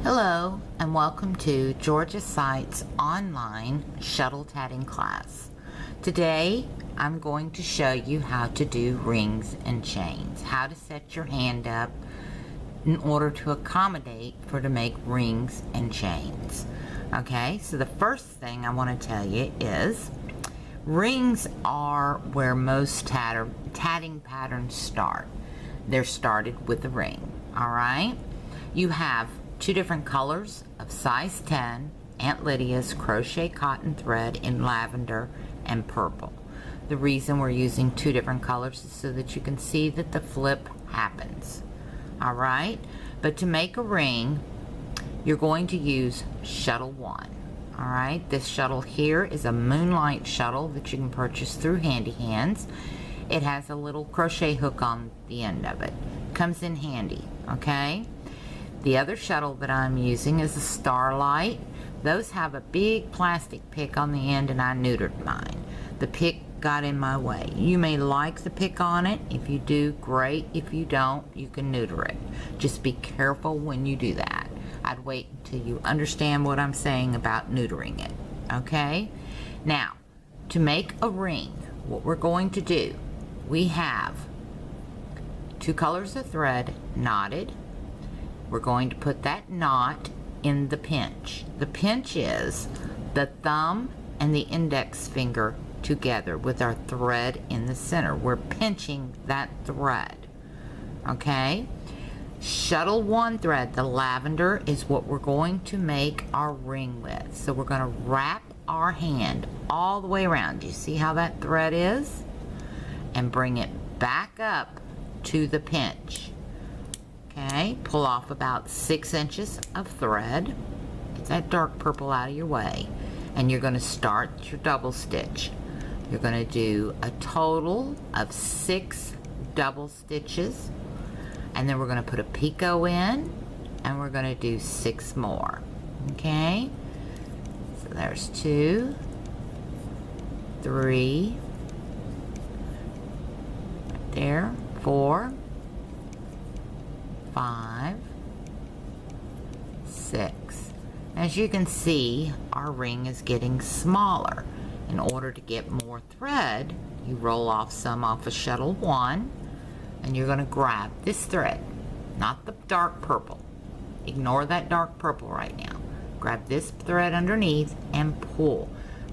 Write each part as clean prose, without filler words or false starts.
Hello and welcome to Georgia Sight's online shuttle tatting class. Today I'm going to show you how to do rings and chains, how to set your hand up in order to accommodate to make rings and chains. Okay, so the first thing I want to tell you is rings are where most tatting patterns start. They're started with a ring. Alright, you have two different colors of size 10 Aunt Lydia's crochet cotton thread in lavender and purple. The reason we're using two different colors is so that you can see that the flip happens. Alright, but to make a ring you're going to use shuttle 1. Alright, this shuttle here is a moonlight shuttle that you can purchase through Handy Hands. It has a little crochet hook on the end of it. Comes in handy, okay? The other shuttle that I'm using is a Starlight. Those have a big plastic pick on the end and I neutered mine. The pick got in my way. You may like the pick on it. If you do, great. If you don't, you can neuter it. Just be careful when you do that. I'd wait until you understand what I'm saying about neutering it. Okay? Now, to make a ring, what we're going to do, we have two colors of thread knotted. We're going to put that knot in the pinch. The pinch is the thumb and the index finger together with our thread in the center. We're pinching that thread. Okay? Shuttle 1 thread, the lavender, is what we're going to make our ring with. So we're going to wrap our hand all the way around. Do you see how that thread is? And bring it back up to the pinch. Okay, pull off about 6 inches of thread. Get that dark purple out of your way. And you're going to start your double stitch. You're going to do a total of 6 double stitches. And then we're going to put a picot in. And we're going to do 6 more. Okay, so there's 2, 3, right there, 4, 5, 6. As you can see, our ring is getting smaller. In order to get more thread, you roll off some off of shuttle 1 and you're going to grab this thread, not the dark purple. Ignore that dark purple right now. Grab this thread underneath and pull.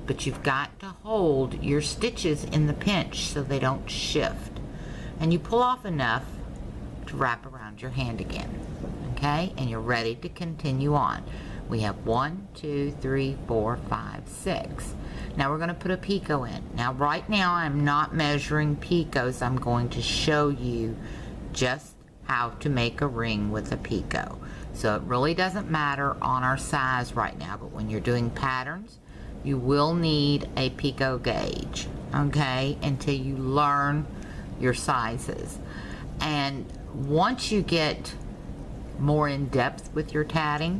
But you've got to hold your stitches in the pinch so they don't shift. And you pull off enough to wrap around your hand again. Okay, and you're ready to continue on. We have 1, 2, 3, 4, 5, 6. Now we're going to put a picot in. Now right now I'm not measuring picots. I'm going to show you just how to make a ring with a picot. So it really doesn't matter on our size right now, but when you're doing patterns you will need a picot gauge, okay, until you learn your sizes. And once you get more in depth with your tatting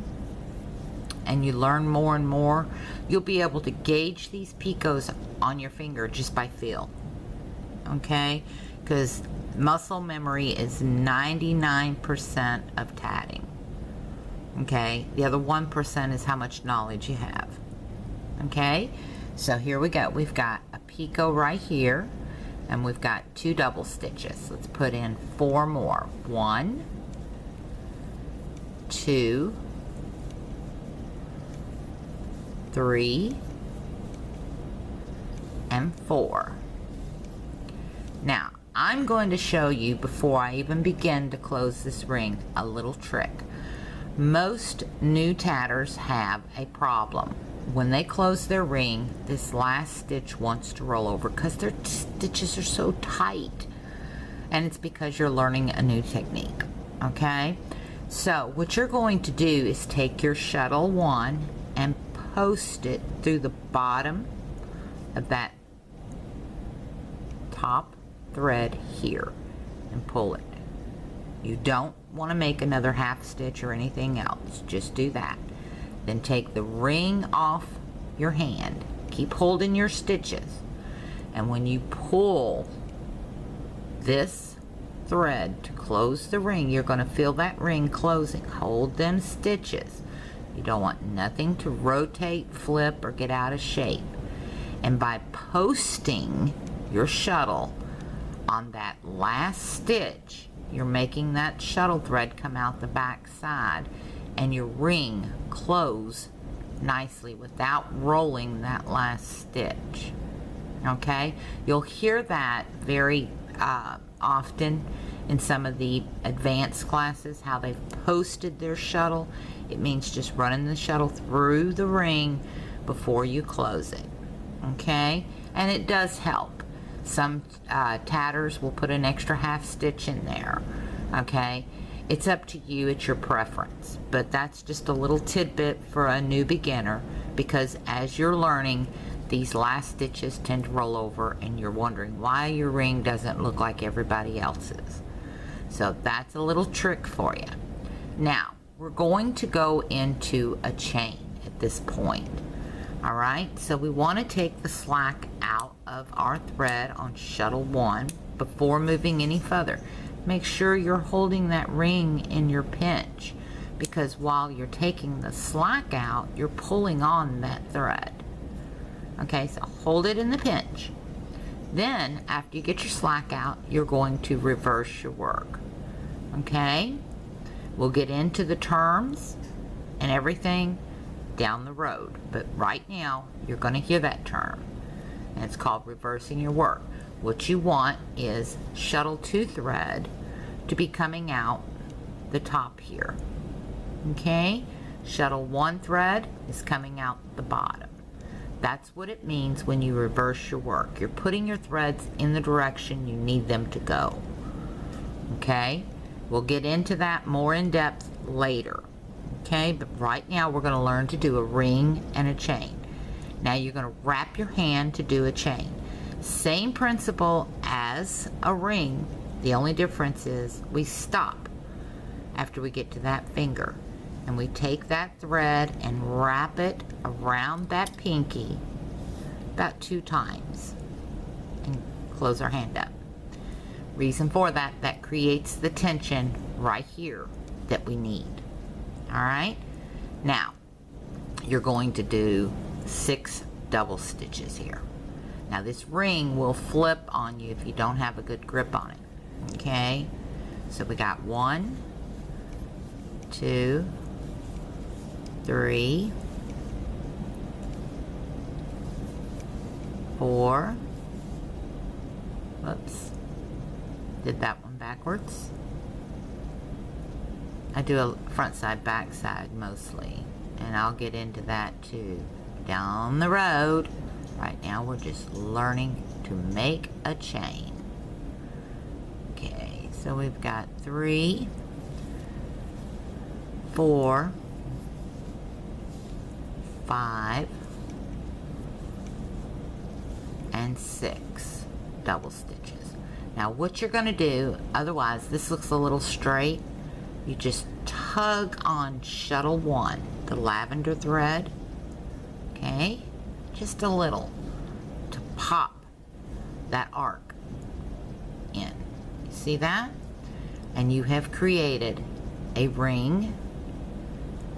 and you learn more and more, you'll be able to gauge these picots on your finger just by feel. Okay, because muscle memory is 99% of tatting. Okay, the other 1% is how much knowledge you have. Okay, so here we go. We've got a picot right here and we've got 2 double stitches. Let's put in 4 more. 1, 2, 3, and 4. Now I'm going to show you, before I even begin to close this ring, a little trick. Most new tatters have a problem. When they close their ring, this last stitch wants to roll over because their stitches are so tight. And it's because you're learning a new technique. Okay? So what you're going to do is take your shuttle 1 and post it through the bottom of that top thread here and pull it. You don't want to make another half stitch or anything else. Just do that. Then take the ring off your hand. Keep holding your stitches. And when you pull this thread to close the ring, you're going to feel that ring closing. Hold them stitches. You don't want nothing to rotate, flip, or get out of shape. And by posting your shuttle on that last stitch, you're making that shuttle thread come out the back side and your ring close nicely without rolling that last stitch. Okay? You'll hear that very often in some of the advanced classes, how they've posted their shuttle. It means just running the shuttle through the ring before you close it. Okay? And it does help. Some tatters will put an extra half stitch in there. Okay? It's up to you, it's your preference. But that's just a little tidbit for a new beginner, because as you're learning, these last stitches tend to roll over and you're wondering why your ring doesn't look like everybody else's. So that's a little trick for you. Now, we're going to go into a chain at this point. Alright, so we want to take the slack out of our thread on shuttle 1 before moving any further. Make sure you're holding that ring in your pinch, because while you're taking the slack out, you're pulling on that thread. Okay, so hold it in the pinch. Then, after you get your slack out, you're going to reverse your work. Okay? We'll get into the terms and everything down the road, but right now, you're going to hear that term. And it's called reversing your work. What you want is shuttle 2 thread to be coming out the top here. Okay? Shuttle 1 thread is coming out the bottom. That's what it means when you reverse your work. You're putting your threads in the direction you need them to go. Okay? We'll get into that more in depth later. Okay? But right now we're going to learn to do a ring and a chain. Now you're going to wrap your hand to do a chain. Same principle as a ring. The only difference is we stop after we get to that finger. And we take that thread and wrap it around that pinky about 2 times and close our hand up. Reason for that, that creates the tension right here that we need. Alright? Now, you're going to do 6 double stitches here. Now this ring will flip on you if you don't have a good grip on it. Okay? So we got 1, 2, 3, 4, whoops, did that one backwards. I do a front side, back side mostly, and I'll get into that too down the road. Right now we're just learning to make a chain. Okay, so we've got 3, 4, 5, and 6 double stitches. Now what you're going to do, otherwise this looks a little straight, you just tug on shuttle 1, the lavender thread, okay, just a little, to pop that arc in. You see that? And you have created a ring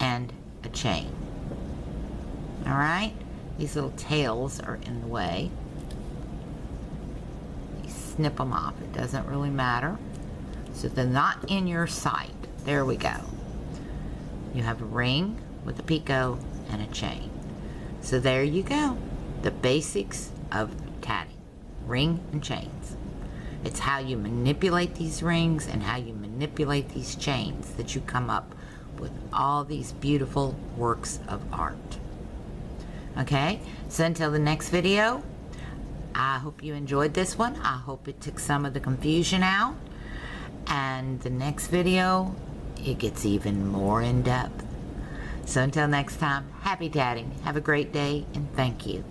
and a chain. Alright? These little tails are in the way. You snip them off. It doesn't really matter. So they're not in your sight. There we go. You have a ring with a picot and a chain. So there you go. The basics of tatting. Ring and chains. It's how you manipulate these rings and how you manipulate these chains that you come up with all these beautiful works of art. Okay, so until the next video, I hope you enjoyed this one. I hope it took some of the confusion out. And the next video, it gets even more in depth. So until next time, happy tatting. Have a great day, and thank you.